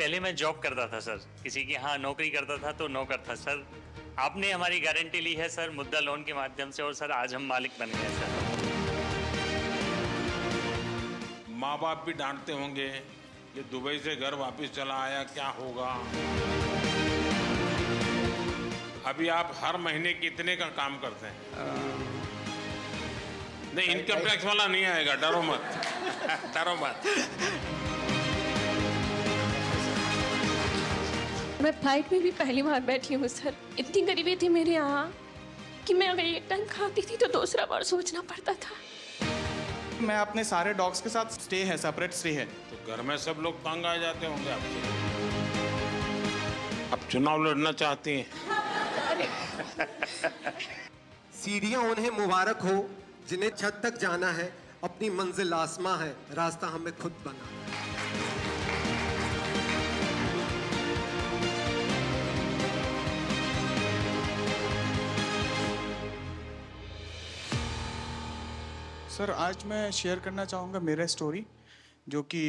पहले मैं जॉब करता था सर, किसी की यहाँ नौकरी करता था तो नौकर था सर। आपने हमारी गारंटी ली है सर मुद्रा लोन के माध्यम से, और सर आज हम मालिक बन गए सर। माँ बाप भी डांटते होंगे, ये दुबई से घर वापस चला आया, क्या होगा। अभी आप हर महीने कितने का काम करते हैं? नहीं, इनकम टैक्स वाला नहीं आएगा, डरो मत। डरो मत। मैं फ्लाइट में भी पहली बार बैठी हूँ सर। इतनी गरीबी थी मेरे यहाँ कि मैं अगर एक टाइम खाती थी तो दूसरा बार सोचना पड़ता था। मैं अपने सारे डॉग्स के साथ स्टे है, सेपरेट स्टे है। तो घर में सब लोग तंग आ जाते होंगे आपसे। अब चुनाव लड़ना चाहती हैं? सीढ़ियां उन्हें मुबारक हो जिन्हें छत तक जाना है, अपनी मंजिल आसमां है, रास्ता हमें खुद बना। सर आज मैं शेयर करना चाहूँगा मेरा स्टोरी, जो कि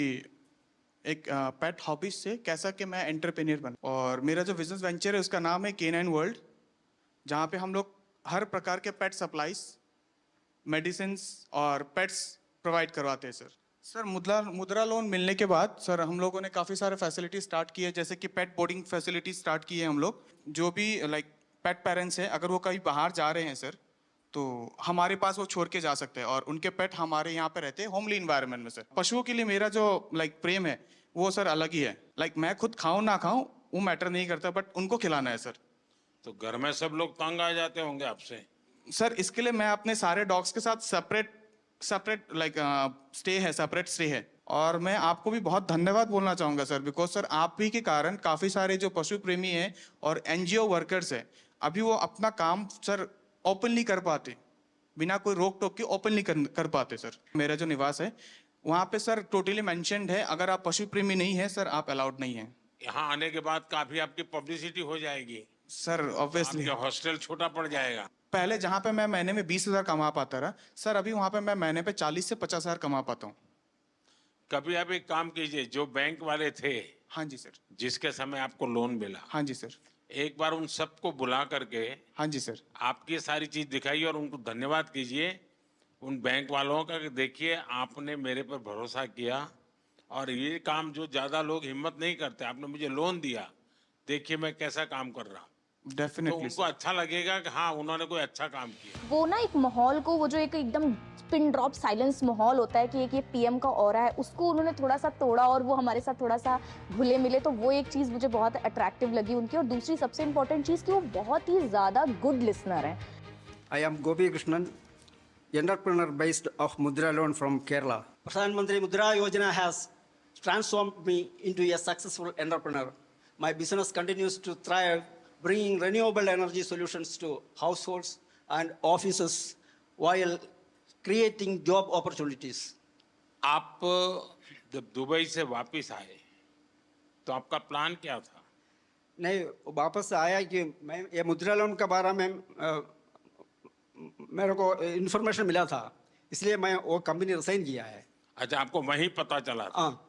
एक पेट हॉबीज से कैसा कि मैं एंटरप्रेन्योर बना। और मेरा जो बिजनेस वेंचर है उसका नाम है K9 वर्ल्ड, जहाँ पे हम लोग हर प्रकार के पेट सप्लाईज, मेडिसिन्स और पेट्स प्रोवाइड करवाते हैं सर मुद्रा लोन मिलने के बाद सर हम लोगों ने काफ़ी सारे फैसिलिटी स्टार्ट किए, जैसे कि पेट बोर्डिंग फैसिलिटी स्टार्ट की है हम लोग। जो भी पेट पेरेंट्स हैं, अगर वो कहीं बाहर जा रहे हैं सर, तो हमारे पास वो छोड़ के जा सकते हैं और उनके पेट हमारे यहाँ पे रहते हैं होमली इन्वायरमेंट में सर। पशुओं के लिए मेरा जो प्रेम है वो सर अलग ही है। मैं खुद खाऊं ना खाऊं वो मैटर नहीं करता, बट उनको खिलाना है सर। तो घर में सब लोग तंग आ जाते होंगे आपसे। सर इसके लिए मैं अपने सारे डॉग्स के साथ सेपरेट स्टे है, सेपरेट स्टे है। और मैं आपको भी बहुत धन्यवाद बोलना चाहूँगा सर, बिकॉज सर आप भी के कारण काफ़ी सारे जो पशु प्रेमी हैं और NGO वर्कर्स हैं, अभी वो अपना काम सर ओपनली कर पाते, बिना कोई रोक टोक के ओपनली कर पाते सर। मेरा जो निवास है वहाँ पे सर टोटली मेंशन्ड है, अगर आप पशु प्रेमी नहीं है सर आप अलाउड नहीं है। यहाँ आने के बाद काफी आपकी पब्लिसिटी हो जाएगी सर ऑब्वियसली। हॉस्टल छोटा पड़ जाएगा। पहले जहाँ पे मैं महीने में 20,000 कमा पाता रहा सर, अभी वहाँ पे मैं महीने पे 40 से 50,000 कमा पाता हूँ। कभी आप एक काम कीजिए, जो बैंक वाले थे, हाँ जी सर, जिसके समय आपको लोन मिला, हाँ जी सर, एक बार उन सबको बुला करके, हाँ जी सर, आपकी सारी चीज दिखाइए और उनको धन्यवाद कीजिए उन बैंक वालों का कि देखिए आपने मेरे पर भरोसा किया और ये काम जो ज्यादा लोग हिम्मत नहीं करते, आपने मुझे लोन दिया, देखिए मैं कैसा काम कर रहा हूँ। तो डेफिनेटली उनको अच्छा लगेगा कि हाँ उन्होंने कोई अच्छा काम किया। वो ना एक माहौल को, वो जो एक एकदम पिन ड्रॉप साइलेंस माहौल होता है कि एक ये PM का ऑरा है, उसको उन्होंने थोड़ा सा तोड़ा और वो हमारे साथ थोड़ा सा घुले मिले। तो वो एक चीज़ मुझे बहुत अट्रैक्टिव लगी उनकी। और दूसरी सबसे इम्पोर्टेंट चीज़ कि वो बहुत ही ज़्यादा गुड लिसनर हैं। I am Gopi Krishnan, entrepreneur based of Mudra Loan from Kerala. Pradhan Mantri Mudra Yojana has transformed me into a successful entrepreneur. My business continues to thrive, bringing renewable energy solutions to households and offices while creating job opportunities. आप जब Dubai से वापस आए तो आपका plan क्या था? नहीं, वापस आया कि मैं ये मुद्रा लोन के बारे में मेरे को इन्फॉर्मेशन मिला था, इसलिए मैं वो कंपनी रिसाइन किया है। अच्छा, आपको वहीं पता चला था? हाँ,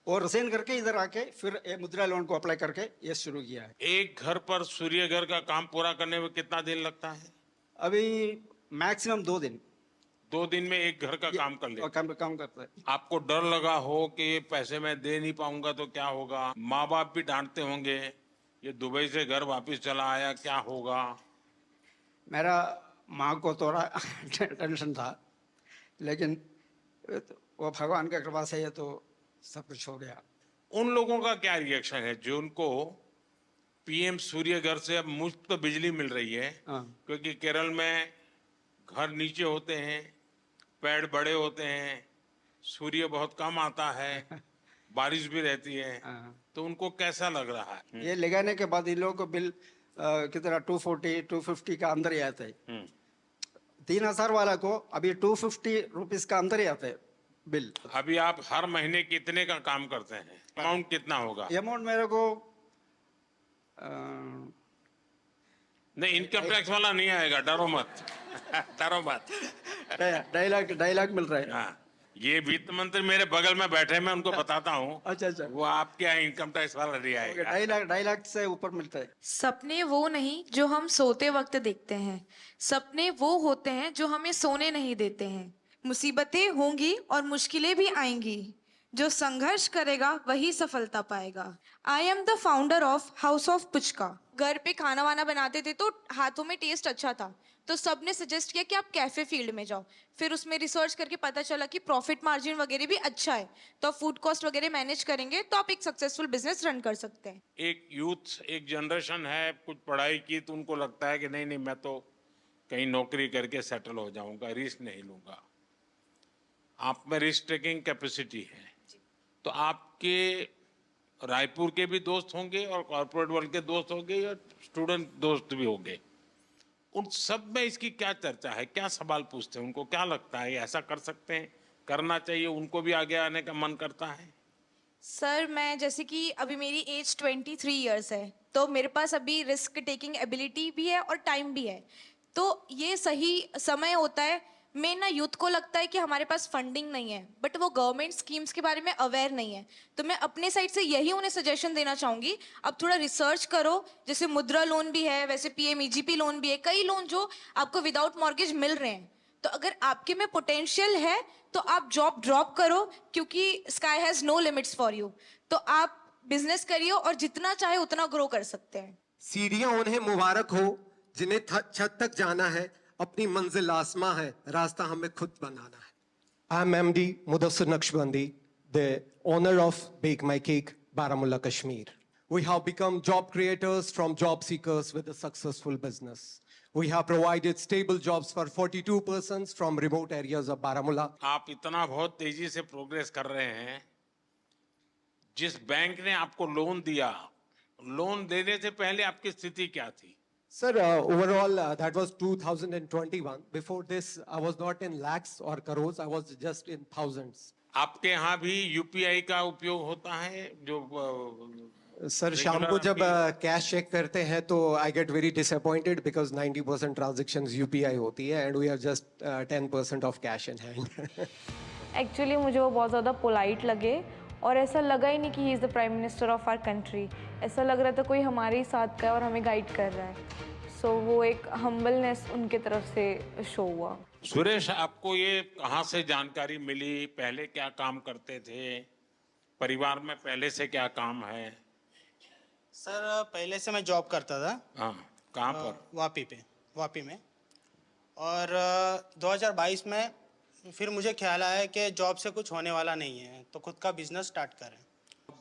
और रिसाइन करके इधर आके फिर ये मुद्रा लोन को अप्लाई करके ये शुरू किया है। एक घर पर सूर्य घर का काम पूरा करने में कितना दिन लगता है? अभी मैक्सिमम 2 दिन। 2 दिन में एक घर का काम कर ले। काम करता है। आपको डर लगा हो कि ये पैसे मैं दे नहीं पाऊंगा तो क्या होगा? माँ बाप भी डांटते होंगे, ये दुबई से घर वापस चला आया, क्या होगा? मेरा माँ को थोड़ा टेंशन था, लेकिन वो भगवान की कृपा से ये तो सब कुछ हो गया। उन लोगों का क्या रिएक्शन है जो उनको PM सूर्य घर से अब मुफ्त बिजली मिल रही है? क्योंकि केरल में घर नीचे होते हैं, पेड़ बड़े होते हैं, सूर्य बहुत कम आता है, बारिश भी रहती है, तो उनको कैसा लग रहा है? ये लगाने के बाद इन लोगों को बिल कितना 240-250 का अंदर ही आता है। 3,000 वाला को अभी 250 रुपीज का अंदर ही आता है बिल। अभी आप हर महीने कितने का काम करते हैं? अमाउंट कितना होगा? अमाउंट मेरे को नहीं, इनकम टैक्स वाला नहीं आएगा, डरो मत। डरो मत। 2.5 लाख मिल रहा है। हाँ, ये वित्त मंत्री मेरे बगल में बैठे, मैं उनको बताता हूँ। अच्छा अच्छा, वो आपके यहाँ इनकम टैक्स वाला नहीं आएगा। 2.5 लाख से ऊपर मिलता है। सपने वो नहीं जो हम सोते वक्त देखते हैं, सपने वो होते हैं जो हमें सोने नहीं देते हैं। मुसीबतें होंगी और मुश्किलें भी आएंगी, जो संघर्ष करेगा वही सफलता पाएगा। I am the founder of house of puchka. घर पे खाना वाना बनाते थे तो हाथों में टेस्ट अच्छा था, तो सबने सजेस्ट किया कि आप कैफे फील्ड में जाओ। फिर उसमें रिसर्च करके पता चला कि प्रॉफिट मार्जिन वगैरह भी अच्छा है, तो आप फूड कॉस्ट वगैरह मैनेज करेंगे तो आप एक सक्सेसफुल बिजनेस रन कर सकते हैं। एक यूथ, एक जनरेशन है, कुछ पढ़ाई की तो उनको लगता है कि नहीं नहीं, मैं तो कहीं नौकरी करके सेटल हो जाऊंगा, रिस्क नहीं लूंगा। आप में रिस्क टेकिंग कैपेसिटी है, तो आपके रायपुर के भी दोस्त होंगे और कॉर्पोरेट वर्ल्ड के दोस्त होंगे और स्टूडेंट दोस्त भी होंगे। उन सब में इसकी क्या चर्चा है, क्या सवाल पूछते हैं, उनको क्या लगता है ऐसा कर सकते हैं, करना चाहिए, उनको भी आगे आने का मन करता है? सर मैं जैसे कि अभी मेरी एज 23 इयर्स है, तो मेरे पास अभी रिस्क टेकिंग एबिलिटी भी है और टाइम भी है, तो ये सही समय होता है। मेन ना यूथ को लगता है कि हमारे पास फंडिंग नहीं है, बट वो गवर्नमेंट स्कीम्स के बारे में अवेयर नहीं है, तो मैं अपने साइड से यही उन्हें सजेशन देना चाहूँगी, अब थोड़ा रिसर्च करो। जैसे मुद्रा लोन भी है, वैसे PMEGP लोन भी है, कई लोन जो आपको विदाउट मॉर्गेज मिल रहे हैं। तो अगर आपके में पोटेंशियल है तो आप जॉब ड्रॉप करो, क्योंकि sky has no limits for you. तो आप बिजनेस करिए और जितना चाहे उतना ग्रो कर सकते हैं। सीढ़ियां उन्हें मुबारक हो जिन्हें छत तक जाना है, अपनी मंजिल आसमां है, रास्ता हमें खुद बनाना है। I am MD Mudassir Naqshbandi, the owner of Bake My Cake, Baramulla, Kashmir. We have become job creators from job seekers with a successful business. We have provided stable jobs for 42 persons from remote areas of Baramulla. आप इतना बहुत तेजी से progress कर रहे हैं, जिस bank ने आपको लोन दिया, लोन देने से पहले आपकी स्थिति क्या थी? Sir, overall, that was 2021. Before this, I was not in lakhs or crores. I was just in thousands. आपके यहाँ भी UPI का उपयोग होता है? जो सर शाम को जब कैश चेक करते हैं तो I get very disappointed because 90% transactions UPI होती है and we have just 10% of cash in hand. Actually मुझे वो बहुत ज़्यादा पोलाइट लगे और ऐसा लगा ही नहीं कि he is the prime minister of our country. ऐसा लग रहा था कोई हमारे ही साथ का है और हमें गाइड कर रहा है। सो वो एक हम्बलनेस उनके तरफ से शो हुआ। सुरेश, आपको ये कहाँ से जानकारी मिली? पहले क्या काम करते थे? परिवार में पहले से क्या काम है? सर पहले से मैं जॉब करता था। हाँ, कहाँ पर? वापी में। और 2022 में फिर मुझे ख्याल आया कि जॉब से कुछ होने वाला नहीं है, तो खुद का बिजनेस स्टार्ट करें।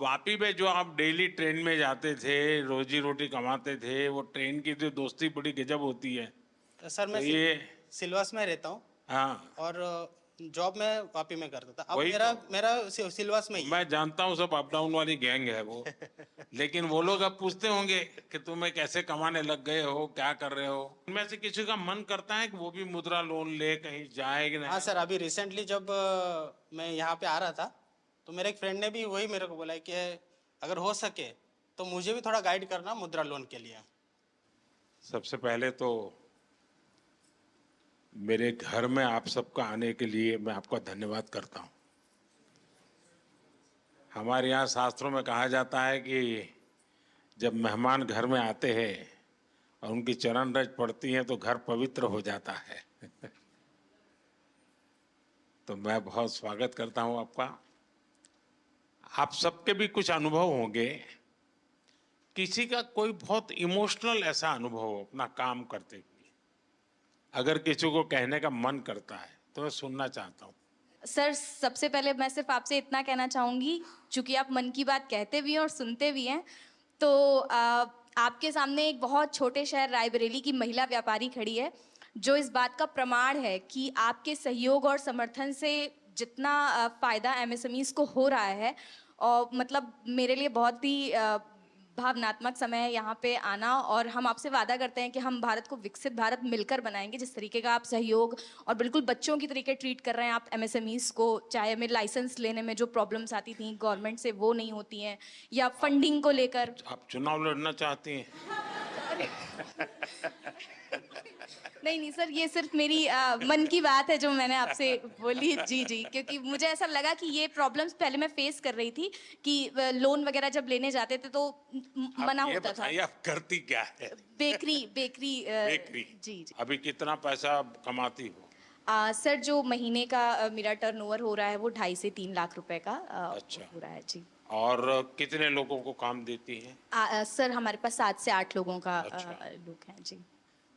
वापी में जो आप डेली ट्रेन में जाते थे, रोजी रोटी कमाते थे, वो ट्रेन की जो दोस्ती बड़ी गजब होती है। तो सर मैं तो ये सिलवास में रहता हूँ। हाँ, और जॉब मैं वापी में करता था। अब वही मेरा सिलवास में ही। मैं जानता हूँ, सब अप डाउन वाली गैंग है वो। लेकिन वो लोग अब पूछते होंगे कि तुम्हें कैसे कमाने लग गए हो, क्या कर रहे हो? उनमें से किसी का मन करता है कि वो भी मुद्रा लोन ले कहीं जाए कि नहीं? हाँ सर, अभी रिसेंटली जब मैं यहाँ पे आ रहा था तो मेरे एक फ्रेंड ने भी वही मेरे को बोला कि अगर हो सके तो मुझे भी थोड़ा गाइड करना मुद्रा लोन के लिए। सबसे पहले तो मेरे घर में आप सबका आने के लिए मैं आपका धन्यवाद करता हूँ। हमारे यहाँ शास्त्रों में कहा जाता है कि जब मेहमान घर में आते हैं और उनकी चरण रज पड़ती है तो घर पवित्र हो जाता है। तो मैं बहुत स्वागत करता हूँ आपका। आप सबके भी कुछ अनुभव होंगे, किसी का कोई बहुत इमोशनल ऐसा अनुभव हो अपना काम करते हुए, अगर किसी को कहने का मन करता है तो मैं सुनना चाहता हूँ। सर सबसे पहले मैं सिर्फ आपसे इतना कहना चाहूँगी, चूँकि आप मन की बात कहते भी हैं और सुनते भी हैं, तो आपके सामने एक बहुत छोटे शहर रायबरेली की महिला व्यापारी खड़ी है, जो इस बात का प्रमाण है कि आपके सहयोग और समर्थन से जितना फ़ायदा MSMEs को हो रहा है, और मतलब मेरे लिए बहुत ही भावनात्मक समय है यहाँ पे आना। और हम आपसे वादा करते हैं कि हम भारत को विकसित भारत मिलकर बनाएंगे। जिस तरीके का आप सहयोग और बिल्कुल बच्चों की तरीके ट्रीट कर रहे हैं आप MSMEs को, चाहे हमें लाइसेंस लेने में जो प्रॉब्लम्स आती थी गवर्नमेंट से वो नहीं होती हैं, या फंडिंग को लेकर। आप चुनाव लड़ना चाहती हैं? नहीं नहीं सर, ये सिर्फ मेरी मन की बात है जो मैंने आपसे बोली। जी जी, क्योंकि मुझे ऐसा लगा कि ये प्रॉब्लम्स पहले मैं फेस कर रही थी कि लोन वगैरह जब लेने जाते थे तो मना ये होता था। बताइए आप करती क्या है? Bakery bakery. जी जी। अभी कितना पैसा कमाती हो? सर जो महीने का मेरा टर्नओवर हो रहा है वो 2.5 से 3 लाख रुपए का अच्छा। हो रहा है जी। और कितने लोगों को काम देती है? सर हमारे पास 7 से 8 लोगों का अच्छा। लोग हैं जी।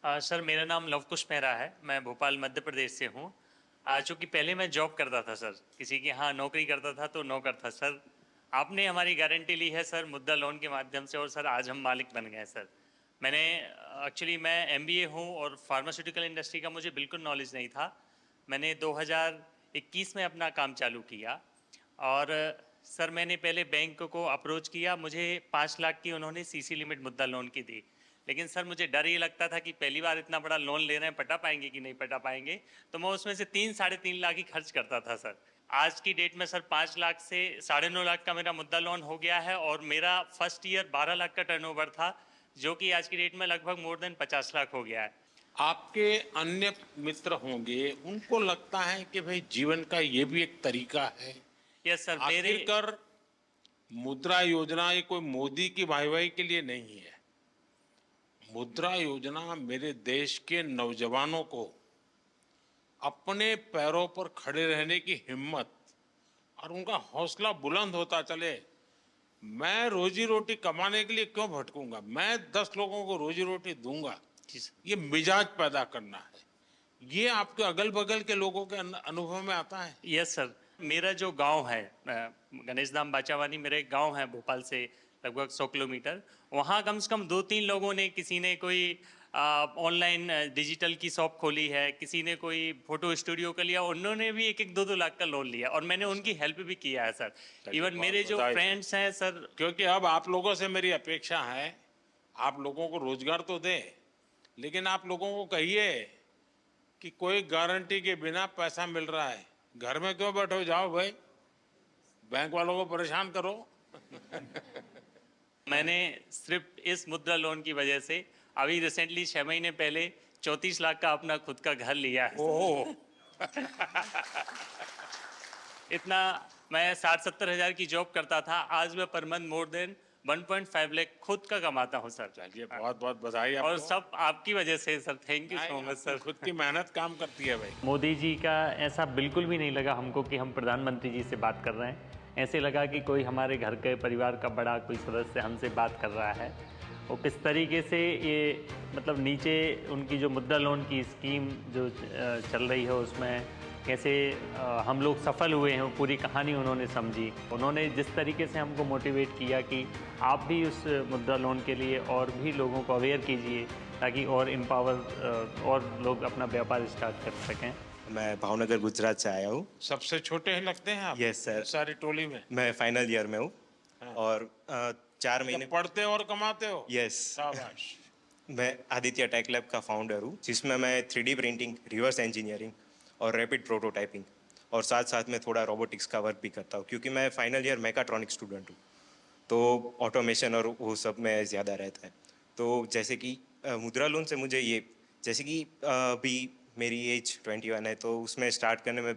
सर मेरा नाम लवकुश मेहरा है, मैं भोपाल मध्य प्रदेश से हूँ। चूँकि पहले मैं जॉब करता था सर, किसी के यहाँ नौकरी करता था तो नौकर था सर। आपने हमारी गारंटी ली है सर मुद्रा लोन के माध्यम से, और सर आज हम मालिक बन गए सर। मैंने एक्चुअली मैं MBA हूँ और फार्मास्यूटिकल इंडस्ट्री का मुझे बिल्कुल नॉलेज नहीं था। मैंने 2021 में अपना काम चालू किया और सर मैंने पहले बैंक को अप्रोच किया, मुझे 5 लाख की उन्होंने CC लिमिट मुद्रा लोन की दी। लेकिन सर मुझे डर ये लगता था कि पहली बार इतना बड़ा लोन ले रहे हैं, पटा पाएंगे कि नहीं पटा पाएंगे, तो मैं उसमें से 3-3.5 लाख ही खर्च करता था सर। आज की डेट में सर 5 लाख से 9.5 लाख का मेरा मुद्रा लोन हो गया है और मेरा फर्स्ट ईयर 12 लाख का टर्नओवर था, जो कि आज की डेट में लगभग मोर देन 50 लाख हो गया है। आपके अन्य मित्र होंगे, उनको लगता है कि भाई जीवन का ये भी एक तरीका है। यस सर, मेरे आखिरकार मुद्रा योजना ये कोई मोदी की वाहवाही के लिए नहीं है। मुद्रा योजना मेरे देश के नौजवानों को अपने पैरों पर खड़े रहने की हिम्मत और उनका हौसला बुलंद होता चले। मैं रोजी रोटी कमाने के लिए क्यों भटकूंगा, मैं 10 लोगों को रोजी रोटी दूंगा, ये मिजाज पैदा करना है। ये आपके अगल बगल के लोगों के अनुभव में आता है? यस सर, मेरा जो गांव है गणेश धाम बाचावानी, मेरा एक गांव है भोपाल से लगभग 100 किलोमीटर। वहाँ कम से कम 2-3 लोगों ने, किसी ने कोई ऑनलाइन डिजिटल की शॉप खोली है, किसी ने कोई फोटो स्टूडियो का लिया, उन्होंने भी 1-1, 2-2 लाख का लोन लिया और मैंने उनकी हेल्प भी किया है सर। इवन मेरे जो फ्रेंड्स हैं सर, क्योंकि अब आप लोगों से मेरी अपेक्षा है, आप लोगों को रोजगार तो दे, लेकिन आप लोगों को कहिए कि कोई गारंटी के बिना पैसा मिल रहा है, घर में क्यों बैठो, जाओ भाई बैंक वालों को परेशान करो। मैंने सिर्फ इस मुद्रा लोन की वजह से अभी रिसेंटली 6 महीने पहले 34 लाख का अपना खुद का घर लिया है। ओह इतना मैं 60-70 हज़ार की जॉब करता था, आज मैं per month more than 1.5 lakh खुद का कमाता हूँ सर। चलिए बहुत बहुत बधाई आपको। और सब आपकी वजह से sir, thank you so much sir. खुद की मेहनत काम करती है भाई। मोदी जी का ऐसा बिल्कुल भी नहीं लगा हमको कि हम प्रधानमंत्री जी से बात कर रहे हैं। ऐसे लगा कि कोई हमारे घर के परिवार का बड़ा कोई सदस्य हमसे बात कर रहा है। वो किस तरीके से ये मतलब नीचे उनकी जो मुद्रा लोन की स्कीम जो चल रही है उसमें कैसे हम लोग सफल हुए हैं, वो पूरी कहानी उन्होंने समझी। उन्होंने जिस तरीके से हमको मोटिवेट किया कि आप भी उस मुद्रा लोन के लिए और भी लोगों को अवेयर कीजिए ताकि और एम्पावर और लोग अपना व्यापार स्टार्ट कर सकें। मैं भावनगर गुजरात से आया हूँ। सबसे छोटे हैं लगते हैं आप? Yes sir. सारी टोली में मैं फाइनल ईयर में हूँ। हाँ। और 4 महीने पढ़ते और कमाते हो? यस। शाबाश। मैं आदित्य टेक लैब का फाउंडर हूँ, जिसमें मैं 3D प्रिंटिंग, रिवर्स इंजीनियरिंग और रैपिड प्रोटोटाइपिंग और साथ साथ में थोड़ा रोबोटिक्स का वर्क भी करता हूँ, क्योंकि मैं फाइनल ईयर मैकाट्रॉनिक स्टूडेंट हूँ, तो ऑटोमेशन और वो सब में ज़्यादा रहता है। तो जैसे कि मुद्रा लोन से मुझे ये, जैसे कि अभी मेरी एज 21 है, तो उसमें स्टार्ट करने में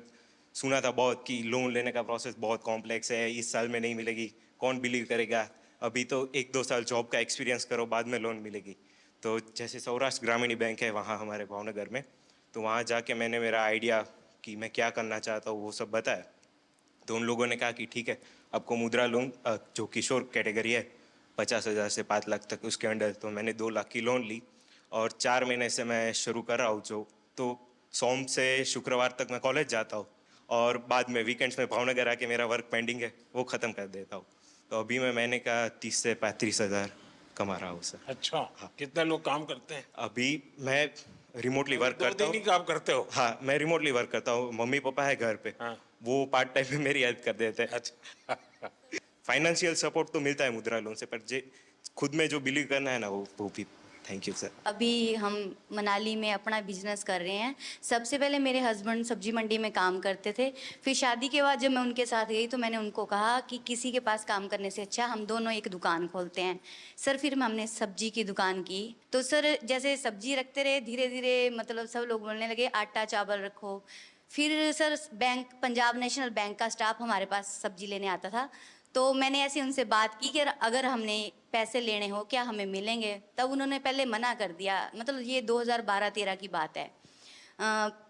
सुना था बहुत कि लोन लेने का प्रोसेस बहुत कॉम्प्लेक्स है, इस साल में नहीं मिलेगी, कौन बिलीव करेगा, अभी तो 1-2 साल जॉब का एक्सपीरियंस करो बाद में लोन मिलेगी। तो जैसे सौराष्ट्र ग्रामीण बैंक है वहाँ हमारे भावनगर में, तो वहाँ जाके मैंने मेरा आइडिया कि मैं क्या करना चाहता हूँ वो सब बताया। तो उन लोगों ने कहा कि ठीक है, आपको मुद्रा लोन जो किशोर कैटेगरी है 50,000 से 5 लाख तक उसके अंडर, तो मैंने 2 लाख की लोन ली और 4 महीने से मैं शुरू कर रहा हूँ। जो तो सोम से शुक्रवार तक मैं कॉलेज जाता हूँ और बाद में वीकेंड्स में भावनगर आके मेरा वर्क पेंडिंग है वो ख़त्म कर देता हूँ। तो अभी मैं महीने का 30 से 35 हज़ार कमा रहा हूँ सर। अच्छा। हाँ। कितने लोग काम करते हैं? अभी मैं रिमोटली वर्क करता हूँ। 2 दिन ही काम करते हो? हाँ, मैं रिमोटली वर्क करता हूँ, मम्मी पापा है घर पे। हाँ। वो पार्ट टाइम में मेरी हेल्प कर देते हैं। अच्छा। फाइनेंशियल सपोर्ट तो मिलता है मुद्रा लोन से, पर जे खुद में जो बिलीव करना है ना वो भी थैंक यू सर। अभी हम मनाली में अपना बिजनेस कर रहे हैं। सबसे पहले मेरे हस्बैंड सब्जी मंडी में काम करते थे। फिर शादी के बाद जब मैं उनके साथ गई तो मैंने उनको कहा कि किसी के पास काम करने से अच्छा हम दोनों एक दुकान खोलते हैं। सर फिर हमने सब्जी की दुकान की। तो सर जैसे सब्जी रखते रहे, धीरे धीरे मतलब सब लोग बोलने लगे आटा चावल रखो। फिर sir bank, Punjab national bank का स्टाफ हमारे पास सब्जी लेने आता था। तो मैंने ऐसे उनसे बात की कि अगर हमने पैसे लेने हो क्या हमें मिलेंगे। तब उन्होंने पहले मना कर दिया, मतलब ये 2012-13 की बात है।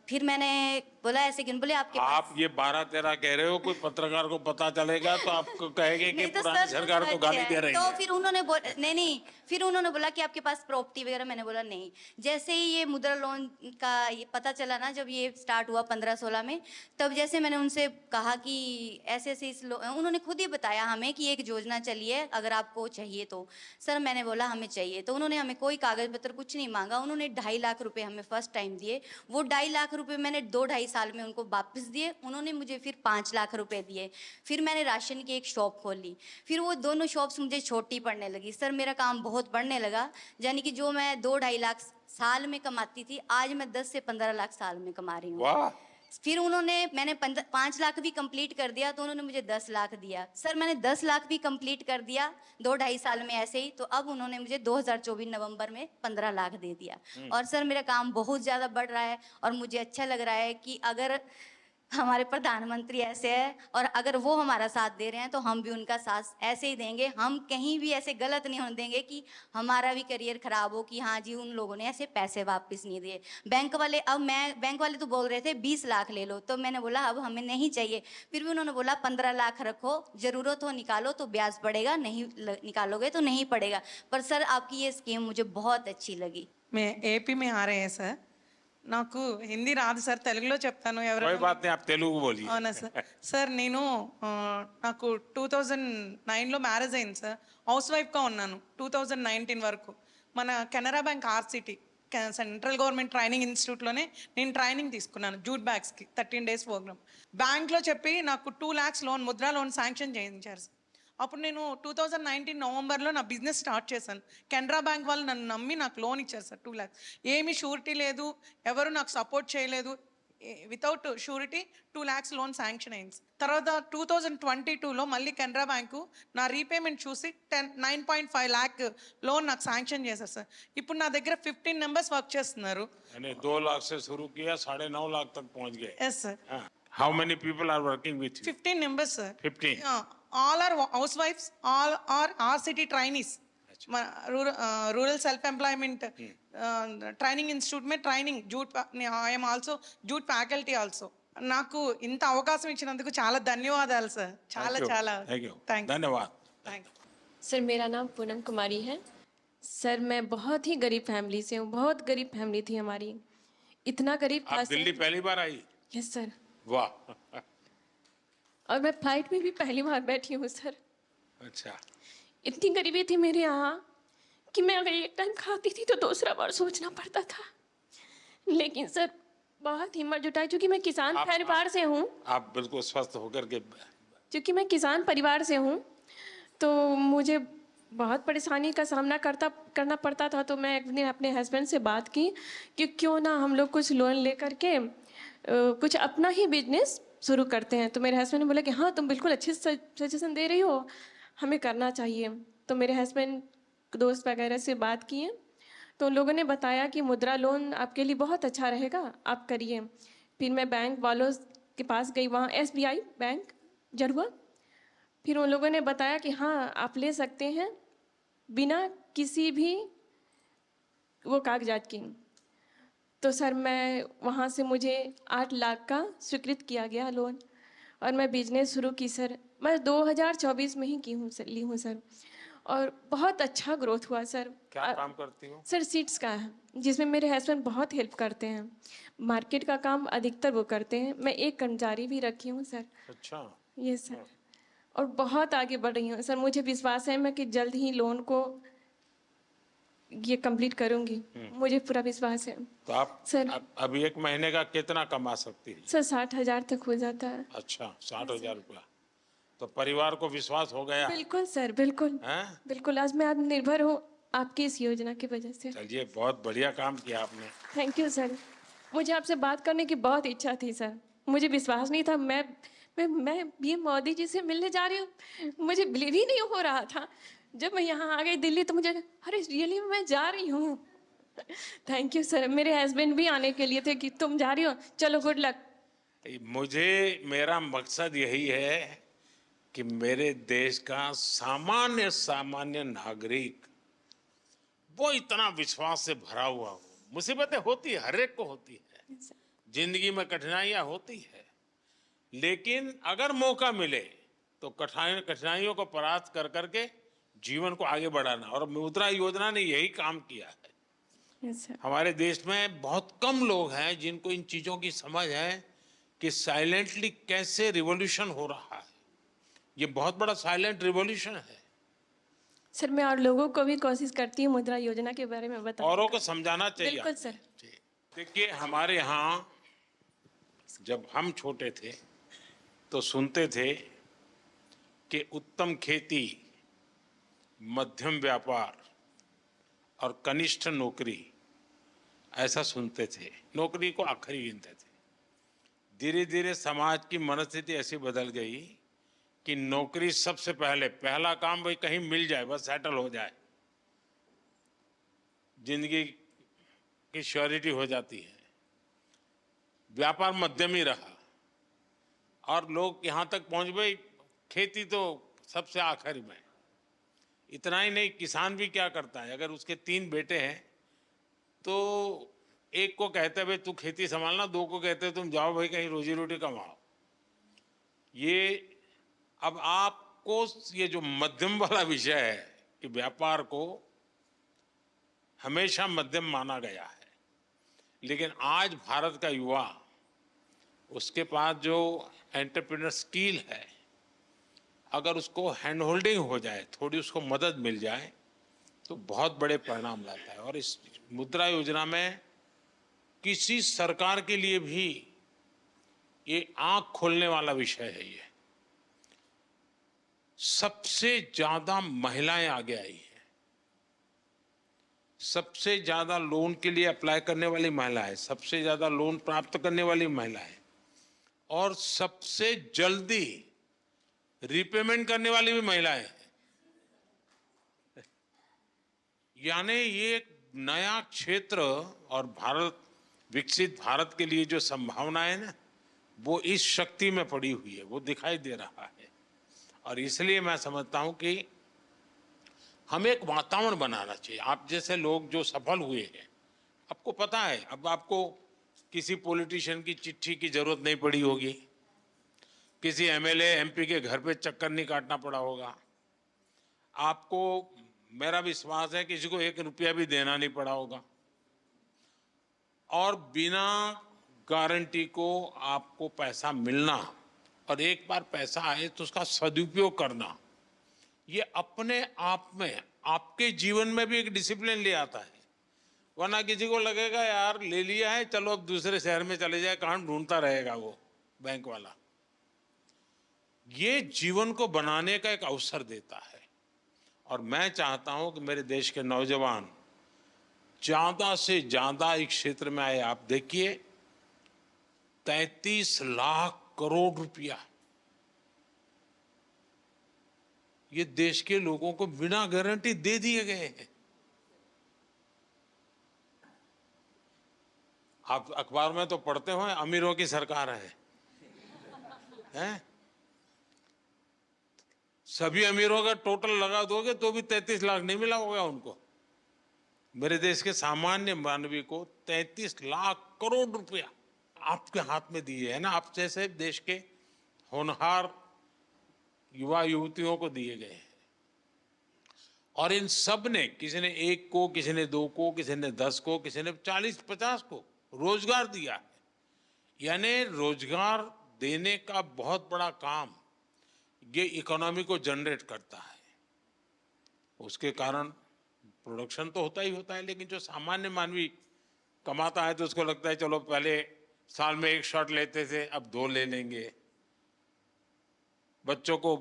फिर मैंने बोला ऐसे क्यों, बोले आपके आप ये 12-13 कह रहे हो, कोई पत्रकार को पता चलेगा तो आपको कहेंगे कि तो पुरानी सर सरकार को गाली दे रही तो है। फिर उन्होंने नहीं, फिर उन्होंने बोला कि आपके पास प्रॉपर्टी वगैरह। मैंने बोला नहीं। जैसे ही ये मुद्रा लोन का ये पता चला ना, जब ये स्टार्ट हुआ 15-16 में, तब जैसे मैंने उनसे कहा कि ऐसे ऐसे उन्होंने खुद ही बताया हमें कि एक योजना चली है, अगर आपको चाहिए तो। सर मैंने बोला हमें चाहिए, तो उन्होंने हमें कोई कागज पत्र कुछ नहीं मांगा। उन्होंने 2.5 लाख रुपए हमें फर्स्ट टाइम दिए। वो 2.5 लाख रुपए मैंने 2-2.5 साल में उनको वापस दिए। उन्होंने मुझे फिर 5 लाख रुपए दिए। फिर मैंने राशन की एक शॉप खोली। फिर वो दोनों शॉप्स मुझे छोटी पड़ने लगी। सर मेरा काम बहुत बढ़ने लगा, यानी कि जो मैं 2-2.5 लाख साल में कमाती थी, आज मैं 10 से 15 लाख साल में कमा रही हूँ। फिर मैंने 5 लाख भी कंप्लीट कर दिया तो उन्होंने मुझे 10 लाख दिया। सर मैंने 10 लाख भी कंप्लीट कर दिया 2-2.5 साल में ऐसे ही, तो अब उन्होंने मुझे 2024 नवंबर में 15 लाख दे दिया। और सर मेरा काम बहुत ज़्यादा बढ़ रहा है और मुझे अच्छा लग रहा है कि अगर हमारे प्रधानमंत्री ऐसे है और अगर वो हमारा साथ दे रहे हैं तो हम भी उनका साथ ऐसे ही देंगे। हम कहीं भी ऐसे गलत नहीं होने देंगे कि हमारा भी करियर खराब हो कि हाँ जी उन लोगों ने ऐसे पैसे वापस नहीं दिए। बैंक वाले तो बोल रहे थे 20 लाख ले लो, तो मैंने बोला अब हमें नहीं चाहिए। फिर भी उन्होंने बोला 15 लाख रखो, जरूरत हो निकालो तो ब्याज पड़ेगा, नहीं निकालोगे तो नहीं पड़ेगा। पर सर आपकी ये स्कीम मुझे बहुत अच्छी लगी। मैं एपी में आ रहे हैं सर। నాకు హిందీ రాదు సార్, తెలుగులో చెప్తాను. कोई बात नहीं, आप तेलुगु बोलिए. అవునా సార్. సార్ నేను నాకు 2009లో మ్యారేజ్ అయింది సార్. హౌస్ వైఫ్గా ఉన్నాను 2019 వరకు. మన Canara bank RCT central government training ఇన్స్టిట్యూట్లోనే నేను ట్రైనింగ్ తీసుకున్నాను జూట్ బ్యాగ్స్కి 13 days ప్రోగ్రామ్. బ్యాంక్లో చెప్పి నాకు 2 lakhs loan, Mudra loan sanction చేయించారు సార్. అప్పుడు నేను 2019 నవంబర్లో నా బిజినెస్ స్టార్ట్ చేశాను. కెనరా బ్యాంక్ వాళ్ళు నన్ను నమ్మి నాకు లోన్ ఇచ్చారు సార్ 2 lakhs. ఏమీ షూరిటీ లేదు, ఎవరు నాకు సపోర్ట్ చేయలేదు. Without surety 2 lakhs loan sanction అయింది. తర్వాత 2022లో మళ్ళీ కెనరా బ్యాంకు నా రీపేమెంట్ చూసి 9.5 lakh లోన్ నాకు శాంక్షన్ చేశారు సార్. ఇప్పుడు నా దగ్గర 15 members వర్క్ చేస్తున్నారు. 2 लाख से शुरू किया, 9.5 लाख तक पहुंच गए. Yes sir. How many people are working with you? 15 members sir. 15. All are housewives, all are RCT trainees. Rural self employment training institute में training jute. I am also jute faculty also. నాకు ఇంత అవకాశం ఇచ్చినందుకు చాలా ధన్యవాదాలు sir. చాలా చాలా धन्यवाद. सर मेरा नाम पूनम कुमारी है। सर मैं बहुत ही गरीब फैमिली से हूँ, बहुत गरीब फैमिली थी हमारी। इतना गरीब था आप दिल्ली पहली बार आई? Yes sir. वाह. और मैं फ्लाइट में भी पहली बार बैठी हूँ सर। अच्छा. इतनी गरीबी थी मेरे यहाँ कि मैं अगर एक टाइम खाती थी तो दूसरा बार सोचना पड़ता था। लेकिन सर बहुत हिम्मत जुटाई, क्योंकि मैं किसान परिवार से हूँ। आप बिल्कुल स्वस्थ होकर के. क्योंकि मैं किसान परिवार से हूँ तो मुझे बहुत परेशानी का सामना करना पड़ता था। तो मैं एक दिन अपने हस्बैंड से बात की कि क्यों ना हम लोग कुछ लोन लेकर के कुछ अपना ही बिजनेस शुरू करते हैं। तो मेरे हस्बैंड ने बोला कि हाँ तुम बिल्कुल अच्छे सजेशन दे रही हो, हमें करना चाहिए। तो मेरे हस्बैंड दोस्त वगैरह से बात किए तो उन लोगों ने बताया कि मुद्रा लोन आपके लिए बहुत अच्छा रहेगा, आप करिए। फिर मैं बैंक वालों के पास गई, वहाँ SBI बैंक जरुआ। फिर उन लोगों ने बताया कि हाँ आप ले सकते हैं बिना किसी भी वो कागजात की। तो सर मैं वहाँ से मुझे 8 लाख का स्वीकृत किया गया लोन और मैं बिजनेस शुरू की सर। मैं 2024 में ही ली हूँ सर, और बहुत अच्छा ग्रोथ हुआ सर। क्या काम करती हो? सर सीड्स का है, जिसमें मेरे हस्बैंड बहुत हेल्प करते हैं। मार्केट का काम अधिकतर वो करते हैं, मैं एक कर्मचारी भी रखी हूँ सर। अच्छा. ये सर, और बहुत आगे बढ़ रही हूँ सर। मुझे विश्वास है मैं कि जल्द ही लोन को ये कंप्लीट करूंगी, मुझे पूरा विश्वास है। तो आप सर अभी 1 महीने का कितना कमा सकती है? सर 60,000 तक हो जाता है। अच्छा, 60,000 रुपया. तो परिवार को विश्वास हो गया? बिल्कुल सर, बिल्कुल है? बिल्कुल। आज मैं आत्मनिर्भर हूँ आपकी इस योजना की वजह से। चलिए, बहुत बढ़िया काम किया आपने। Thank you sir. मुझे आपसे बात करने की बहुत इच्छा थी सर। मुझे विश्वास नहीं था मैं पीएम मोदी जी से मिलने जा रही हूँ। मुझे बिलीव ही नहीं हो रहा था। जब मैं यहाँ आ गई दिल्ली तो मुझे अरे रियली मैं जा रही हूँ। Thank you sir. मेरे हस्बैंड भी आने के लिए थे कि तुम जा रही हो, चलो गुड लक। मेरा मकसद यही है कि मेरे देश का सामान्य सामान्य नागरिक वो इतना विश्वास से भरा हुआ हो। मुसीबतें होती है, हर एक को होती है, जिंदगी में कठिनाइयां होती है, लेकिन अगर मौका मिले तो कठिनाइयों को परास्त कर करके जीवन को आगे बढ़ाना, और मुद्रा योजना ने यही काम किया है। हमारे देश में बहुत कम लोग हैं जिनको इन चीजों की समझ है कि साइलेंटली कैसे रिवॉल्यूशन हो रहा है। ये बहुत बड़ा साइलेंट रिवॉल्यूशन है। सर मैं और लोगों को भी कोशिश करती हूँ मुद्रा योजना के बारे में बताने औरों का। को समझाना चाहिए। बिल्कुल सर। देखिए, हमारे यहाँ जब हम छोटे थे तो सुनते थे कि उत्तम खेती, मध्यम व्यापार और कनिष्ठ नौकरी, ऐसा सुनते थे। नौकरी को आखिरी गिनते थे। धीरे धीरे समाज की मनस्थिति ऐसी बदल गई कि नौकरी सबसे पहला काम भाई कहीं मिल जाए, बस सेटल हो जाए, जिंदगी की श्योरिटी हो जाती है। व्यापार मध्यम ही रहा और लोग यहाँ तक पहुंच गए, खेती तो सबसे आखिर में। इतना ही नहीं, किसान भी क्या करता है, अगर उसके 3 बेटे हैं तो एक को कहते हैं भाई तू खेती संभालना, 2 को कहते हैं तुम जाओ भाई कहीं रोजी रोटी कमाओ। ये अब आपको ये जो मध्यम वाला विषय है कि व्यापार को हमेशा मध्यम माना गया है, लेकिन आज भारत का युवा, उसके पास जो एंटरप्रेन्योर स्किल है, अगर उसको हैंड होल्डिंग हो जाए, थोड़ी उसको मदद मिल जाए तो बहुत बड़े परिणाम लाता है। और इस मुद्रा योजना में किसी सरकार के लिए भी ये आंख खोलने वाला विषय है। ये सबसे ज्यादा महिलाएं आगे आई हैं, सबसे ज्यादा लोन के लिए अप्लाई करने वाली महिलाएं, सबसे ज्यादा लोन प्राप्त करने वाली महिलाएं, और सबसे जल्दी रिपेमेंट करने वाली भी महिलाएं हैं। यानी ये एक नया क्षेत्र, और भारत, विकसित भारत के लिए जो संभावना है ना, वो इस शक्ति में पड़ी हुई है, वो दिखाई दे रहा है। और इसलिए मैं समझता हूं कि हमें एक वातावरण बनाना चाहिए। आप जैसे लोग जो सफल हुए हैं, आपको पता है, अब आपको किसी पॉलिटिशियन की चिट्ठी की जरूरत नहीं पड़ी होगी, किसी एमएलए एमपी के घर पे चक्कर नहीं काटना पड़ा होगा, आपको, मेरा विश्वास है, किसी को 1 रुपया भी देना नहीं पड़ा होगा, और बिना गारंटी को आपको पैसा मिलना, और एक बार पैसा आए तो उसका सदुपयोग करना, ये अपने आप में आपके जीवन में भी एक डिसिप्लिन ले आता है। वरना किसी को लगेगा यार ले लिया है, चलो अब दूसरे शहर में चले जाए, कहाँ ढूंढता रहेगा वो बैंक वाला। ये जीवन को बनाने का एक अवसर देता है। और मैं चाहता हूं कि मेरे देश के नौजवान ज्यादा से ज्यादा इस क्षेत्र में आए। आप देखिए, 33 लाख करोड़ रुपया ये देश के लोगों को बिना गारंटी दे दिए गए हैं। आप अखबार में तो पढ़ते हो अमीरों की सरकार है, हैं? सभी अमीरों का टोटल लगा दोगे तो भी 33 लाख नहीं मिला होगा उनको। मेरे देश के सामान्य मानवी को 33 लाख करोड़ रुपया आपके हाथ में दिए है ना, आप जैसे देश के होनहार युवा युवतियों को दिए गए हैं। और इन सब ने, किसी ने 1 को, किसी ने 2 को, किसी ने 10 को, किसी ने 40-50 को रोजगार दिया है। यानी रोजगार देने का बहुत बड़ा काम ये इकोनॉमी को जनरेट करता है। उसके कारण प्रोडक्शन तो होता ही होता है, लेकिन जो सामान्य मानवी कमाता है तो उसको लगता है चलो पहले साल में 1 शॉट लेते थे, अब 2 ले लेंगे। बच्चों को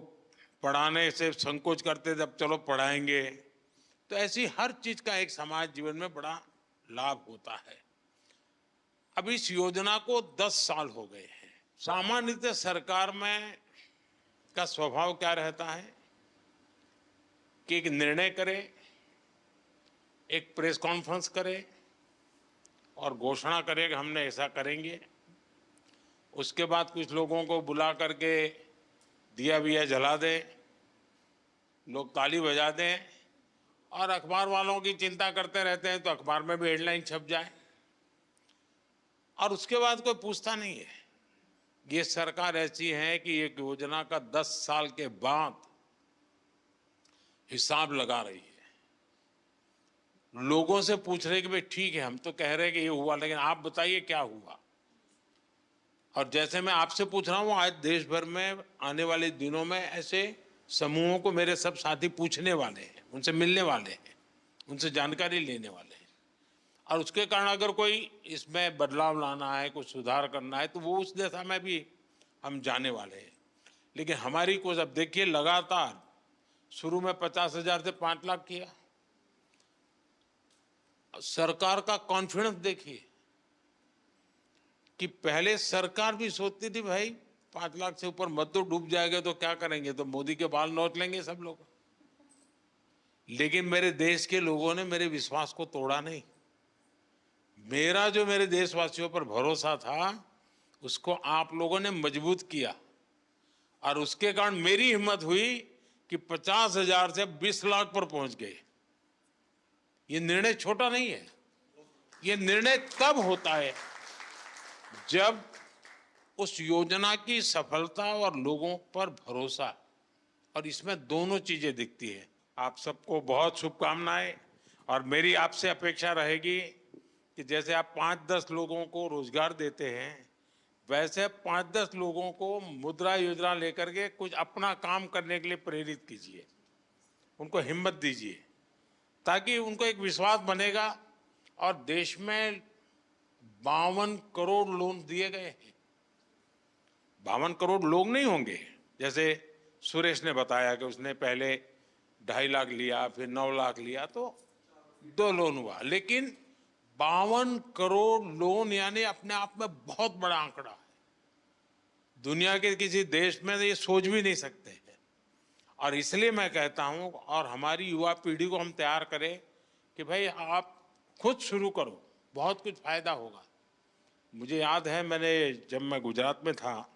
पढ़ाने से संकोच करते थे, अब चलो पढ़ाएंगे। तो ऐसी हर चीज का एक समाज जीवन में बड़ा लाभ होता है। अब इस योजना को 10 साल हो गए हैं। सामान्यतः सरकार में का स्वभाव क्या रहता है कि एक निर्णय करे, एक प्रेस कॉन्फ्रेंस करे और घोषणा करे कि हमने ऐसा करेंगे। उसके बाद कुछ लोगों को बुला करके दिया विया जला दें, लोग ताली बजा दें और अखबार वालों की चिंता करते रहते हैं तो अखबार में भी हेडलाइन छप जाए और उसके बाद कोई पूछता नहीं है। ये सरकार ऐसी है कि एक योजना का 10 साल के बाद हिसाब लगा रही है, लोगों से पूछ रहे कि भाई ठीक है हम तो कह रहे हैं कि ये हुआ, लेकिन आप बताइए क्या हुआ। और जैसे मैं आपसे पूछ रहा हूं, आज देश भर में आने वाले दिनों में ऐसे समूहों को मेरे सब साथी पूछने वाले हैं, उनसे मिलने वाले हैं, उनसे जानकारी लेने वाले हैं। और उसके कारण अगर कोई इसमें बदलाव लाना है, कुछ सुधार करना है, तो वो उस दिशा में भी हम जाने वाले हैं। लेकिन हमारी कोशिश, अब देखिए लगातार शुरू में 50,000 से 5 लाख किया। सरकार का कॉन्फिडेंस देखिए कि पहले सरकार भी सोचती थी भाई 5 लाख से ऊपर मत तो डूब जाएगा तो क्या करेंगे, तो मोदी के बाल नोच लेंगे सब लोग। लेकिन मेरे देश के लोगों ने मेरे विश्वास को तोड़ा नहीं। मेरा जो मेरे देशवासियों पर भरोसा था उसको आप लोगों ने मजबूत किया और उसके कारण मेरी हिम्मत हुई कि 50,000 से 20 लाख पर पहुंच गए। ये निर्णय छोटा नहीं है। ये निर्णय तब होता है जब उस योजना की सफलता और लोगों पर भरोसा, और इसमें दोनों चीजें दिखती है। आप सबको बहुत शुभकामनाएं और मेरी आपसे अपेक्षा रहेगी कि जैसे आप 5-10 लोगों को रोजगार देते हैं, वैसे 5-10 लोगों को मुद्रा योजना लेकर के कुछ अपना काम करने के लिए प्रेरित कीजिए, उनको हिम्मत दीजिए, ताकि उनको एक विश्वास बनेगा। और देश में 52 करोड़ लोन दिए गए हैं। 52 करोड़ लोग नहीं होंगे, जैसे सुरेश ने बताया कि उसने पहले 2.5 लाख लिया, फिर 9 लाख लिया, तो 2 लोन हुआ। लेकिन 52 करोड़ लोन यानी अपने आप में बहुत बड़ा आंकड़ा है। दुनिया के किसी देश में ये सोच भी नहीं सकते हैं। और इसलिए मैं कहता हूं, और हमारी युवा पीढ़ी को हम तैयार करें कि भाई आप खुद शुरू करो, बहुत कुछ फायदा होगा। मुझे याद है जब मैं गुजरात में था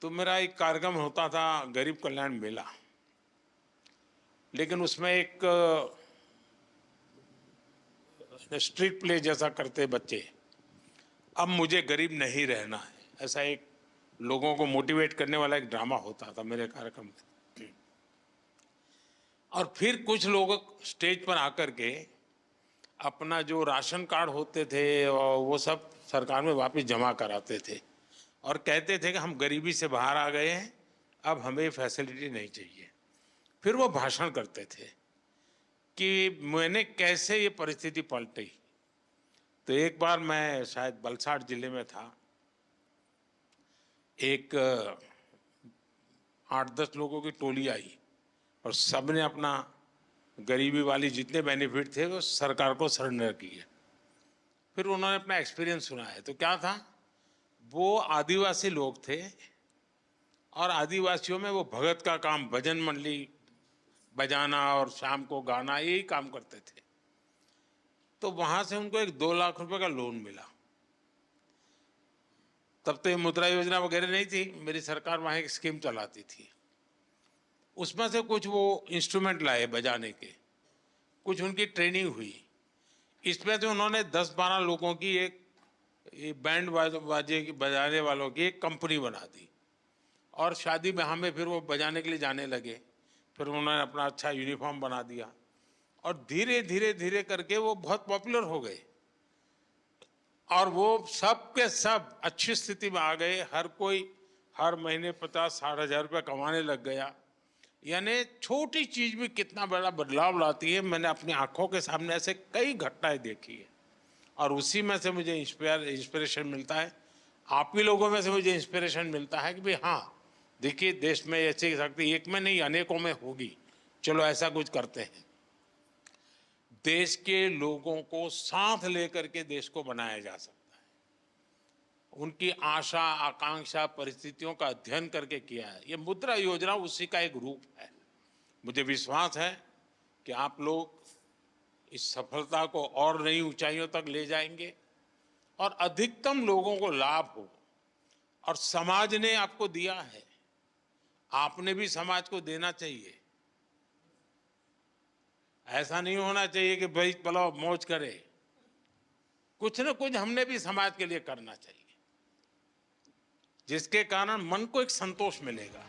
तो मेरा एक कार्यक्रम होता था गरीब कल्याण मेला, लेकिन उसमें एक स्ट्रीट प्ले जैसा करते बच्चे, अब मुझे गरीब नहीं रहना है, ऐसा एक लोगों को मोटिवेट करने वाला एक ड्रामा होता था मेरे कार्यक्रम में। और फिर कुछ लोग स्टेज पर आकर के अपना जो राशन कार्ड होते थे वो सब सरकार में वापस जमा कराते थे और कहते थे कि हम गरीबी से बाहर आ गए हैं, अब हमें फैसिलिटी नहीं चाहिए। फिर वो भाषण करते थे कि मैंने कैसे ये परिस्थिति पलटी। तो एक बार मैं शायद वलसाड़ जिले में था, एक 8-10 लोगों की टोली आई और सबने अपना गरीबी वाली जितने बेनिफिट थे वो सरकार को सरेंडर किए। फिर उन्होंने अपना एक्सपीरियंस सुनाया। तो क्या था, वो आदिवासी लोग थे और आदिवासियों में वो भगत का काम, भजन मंडली बजाना और शाम को गाना, यही काम करते थे। तो वहां से उनको एक 2 लाख रुपए का लोन मिला। तब तो ये मुद्रा योजना वगैरह नहीं थी, मेरी सरकार वहाँ एक स्कीम चलाती थी। उसमें से कुछ वो इंस्ट्रूमेंट लाए बजाने के, कुछ उनकी ट्रेनिंग हुई। इसमें से उन्होंने 10-12 लोगों की एक बैंड बाजे की बजाने वालों की एक कंपनी बना दी और शादी ब्याह में फिर वो बजाने के लिए जाने लगे। फिर उन्होंने अपना अच्छा यूनिफॉर्म बना दिया और धीरे धीरे धीरे करके वो बहुत पॉपुलर हो गए और वो सब के सब अच्छी स्थिति में आ गए। हर कोई हर महीने 50-60 हज़ार रुपये कमाने लग गया। यानी छोटी चीज भी कितना बड़ा बदलाव लाती है। मैंने अपनी आंखों के सामने ऐसे कई घटनाएं देखी है और उसी में से मुझे इंस्पिरेशन मिलता है। आप ही लोगों में से मुझे इंस्पिरेशन मिलता है कि भाई हाँ, देखिए देश में ऐसी शक्ति एक में नहीं अनेकों में होगी चलो ऐसा कुछ करते हैं, देश के लोगों को साथ लेकर के देश को बनाया जा सकता है। उनकी आशा आकांक्षा परिस्थितियों का अध्ययन करके किया है। ये मुद्रा योजना उसी का एक रूप है। मुझे विश्वास है कि आप लोग इस सफलता को और नई ऊंचाइयों तक ले जाएंगे और अधिकतम लोगों को लाभ हो। और समाज ने आपको दिया है, आपने भी समाज को देना चाहिए। ऐसा नहीं होना चाहिए कि भाई चलो मौज करे, कुछ न कुछ हमने भी समाज के लिए करना चाहिए, जिसके कारण मन को एक संतोष मिलेगा।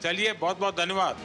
चलिए, बहुत बहुत धन्यवाद।